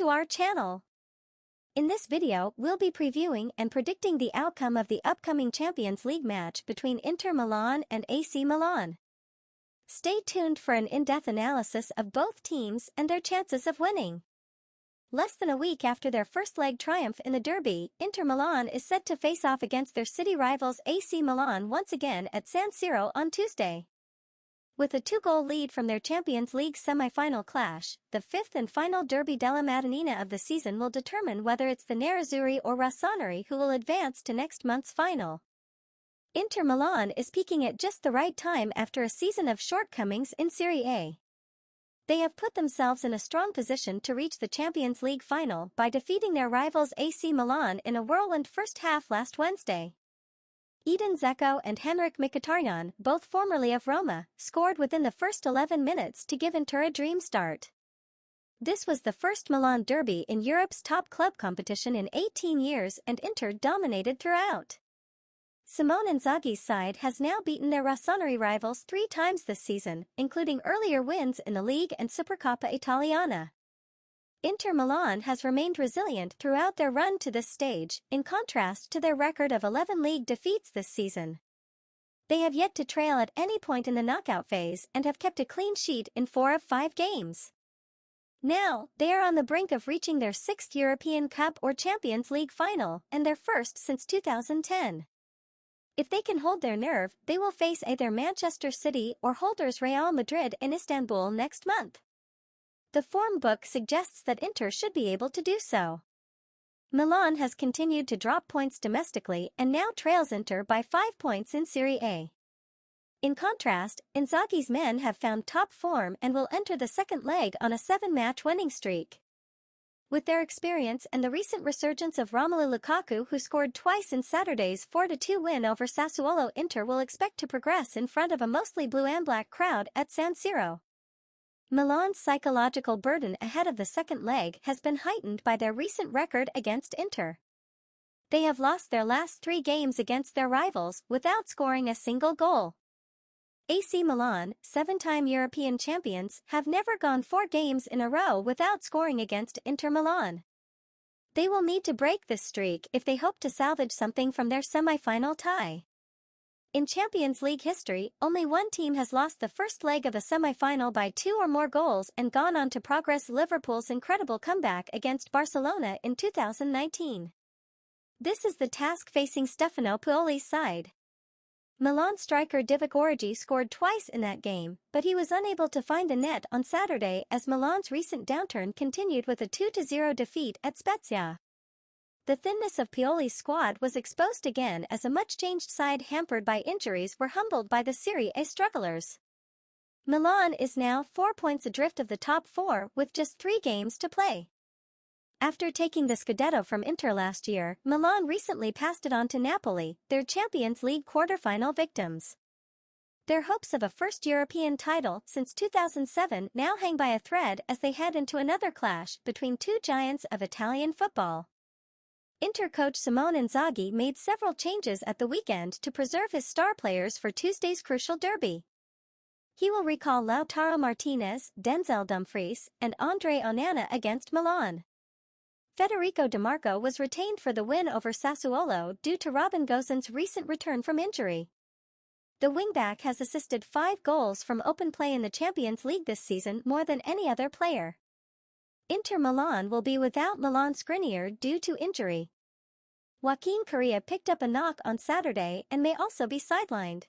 to our channel. In this video, we'll be previewing and predicting the outcome of the upcoming Champions League match between Inter Milan and AC Milan. Stay tuned for an in-depth analysis of both teams and their chances of winning. Less than a week after their first leg triumph in the derby, Inter Milan is set to face off against their city rivals AC Milan once again at San Siro on Tuesday. With a 2-goal lead from their Champions League semi-final clash, the fifth and final Derby della Madonnina of the season will determine whether it's the Nerazzurri or Rossoneri who will advance to next month's final. Inter Milan is peaking at just the right time after a season of shortcomings in Serie A. They have put themselves in a strong position to reach the Champions League final by defeating their rivals AC Milan in a whirlwind first half last Wednesday. Edin Dzeko and Henrik Mkhitaryan, both formerly of Roma, scored within the first 11 minutes to give Inter a dream start. This was the first Milan derby in Europe's top club competition in 18 years, and Inter dominated throughout. Simone Inzaghi's side has now beaten their Rossoneri rivals 3 times this season, including earlier wins in the Ligue and Supercoppa Italiana. Inter Milan has remained resilient throughout their run to this stage, in contrast to their record of 11 league defeats this season. They have yet to trail at any point in the knockout phase and have kept a clean sheet in 4 of 5 games. Now, they are on the brink of reaching their 6th European Cup or Champions League final, and their first since 2010. If they can hold their nerve, they will face either Manchester City or holders Real Madrid in Istanbul next month. The form book suggests that Inter should be able to do so. Milan has continued to drop points domestically and now trails Inter by 5 points in Serie A. In contrast, Inzaghi's men have found top form and will enter the second leg on a 7-match winning streak. With their experience and the recent resurgence of Romelu Lukaku, who scored twice in Saturday's 4-2 win over Sassuolo, Inter will expect to progress in front of a mostly blue and black crowd at San Siro. Milan's psychological burden ahead of the second leg has been heightened by their recent record against Inter. They have lost their last 3 games against their rivals without scoring a single goal. AC Milan, 7-time European champions, have never gone 4 games in a row without scoring against Inter Milan. They will need to break this streak if they hope to salvage something from their semi-final tie. In Champions League history, only one team has lost the first leg of a semi-final by 2 or more goals and gone on to progress Liverpool's incredible comeback against Barcelona in 2019. This is the task facing Stefano Pioli's side. Milan striker Divock Origi scored twice in that game, but he was unable to find the net on Saturday as Milan's recent downturn continued with a 2-0 defeat at Spezia. The thinness of Pioli's squad was exposed again as a much-changed side hampered by injuries were humbled by the Serie A strugglers. Milan is now 4 points adrift of the top 4 with just 3 games to play. After taking the Scudetto from Inter last year, Milan recently passed it on to Napoli, their Champions League quarter-final victims. Their hopes of a first European title since 2007 now hang by a thread as they head into another clash between 2 giants of Italian football. Inter coach Simone Inzaghi made several changes at the weekend to preserve his star players for Tuesday's crucial derby. He will recall Lautaro Martinez, Denzel Dumfries, and Andre Onana against Milan. Federico Di Marco was retained for the win over Sassuolo due to Robin Gosens' recent return from injury. The wingback has assisted 5 goals from open play in the Champions League this season, more than any other player. Inter Milan will be without Milan Skriniar due to injury. Joaquin Correa picked up a knock on Saturday and may also be sidelined.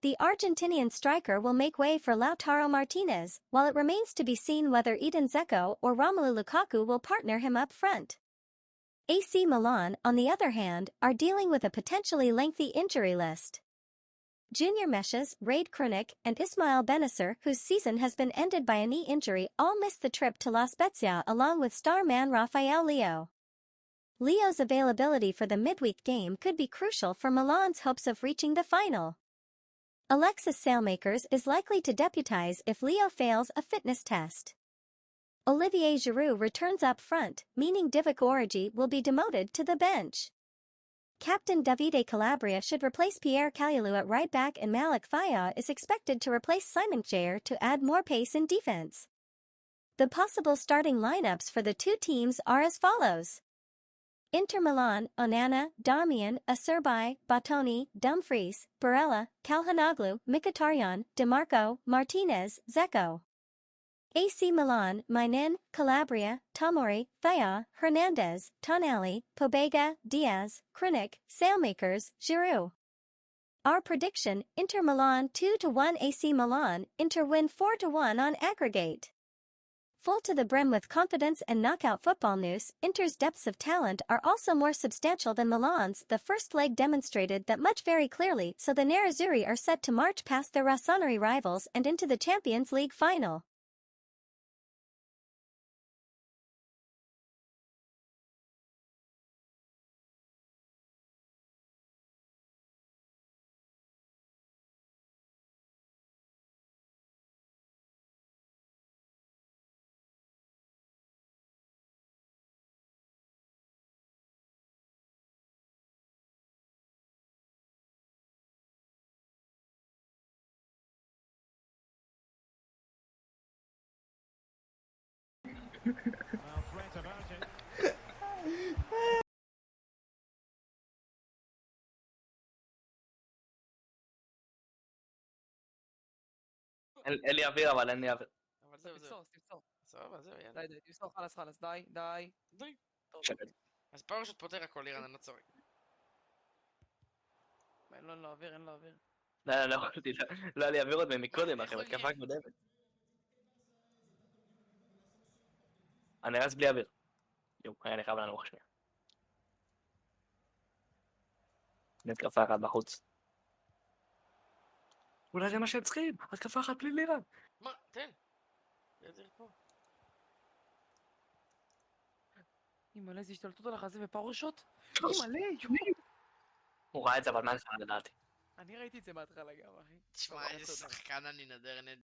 The Argentinian striker will make way for Lautaro Martinez, while it remains to be seen whether Edin Dzeko or Romelu Lukaku will partner him up front. AC Milan, on the other hand, are dealing with a potentially lengthy injury list. Junior Meshes, Raid Krunic, and Ismail Benacer, whose season has been ended by a knee injury, all missed the trip to La Spezia along with star man Rafael Leão. Leo's availability for the midweek game could be crucial for Milan's hopes of reaching the final. Alexis Saelmakers is likely to deputize if Leo fails a fitness test. Olivier Giroud returns up front, meaning Divock Origi will be demoted to the bench. Captain Davide Calabria should replace Pierre Kalulu at right back, and Malik Fayah is expected to replace Simon Kjaer to add more pace in defense. The possible starting lineups for the two teams are as follows. Inter Milan, Onana, Darmian, Acerbi, Batoni, Dumfries, Barella, Calhanoglu, Mkhitaryan, DeMarco, Martinez, Zeko. AC Milan, Mainin, Calabria, Tomori, Thaya, Hernandez, Tonali, Pobega, Diaz, Krunic, Sailmakers, Giroud. Our prediction, Inter Milan 2-1 AC Milan, Inter win 4-1 on aggregate. Full to the brim with confidence and knockout football news, Inter's depths of talent are also more substantial than Milan's. The first leg demonstrated that much very clearly, so the Nerazzurri are set to march past their Rossoneri rivals and into the Champions League final. אין לי אוויר, אבל אין לי אוויר. אבל זהו, תמסור. סבבה, זהו, יאללה. די, תמסור, חלאס, די. די. טוב. אז פעם ראשית פותר הכל, לירן, אני לא צוחק. אין לו אוויר. לא יכולתי, לא היה לי אוויר עוד מקודם, אחי, התקפה קודמת. אני רץ בלי אוויר. יו, היה לי חייב לנוח שנייה. התקפה אחת בחוץ. אולי זה מה שהם צריכים, התקפה אחת בלי לירן. מה? תן. זה פה. אימא'לה, איזה השתלטות על החזה ופאור שוט. אימא'לה, הוא ראה את זה, אבל מה זה לדעתי? אני ראיתי את זה מההתחלה גם, אחי. תשמע, איזה שחקן אני נדר נד.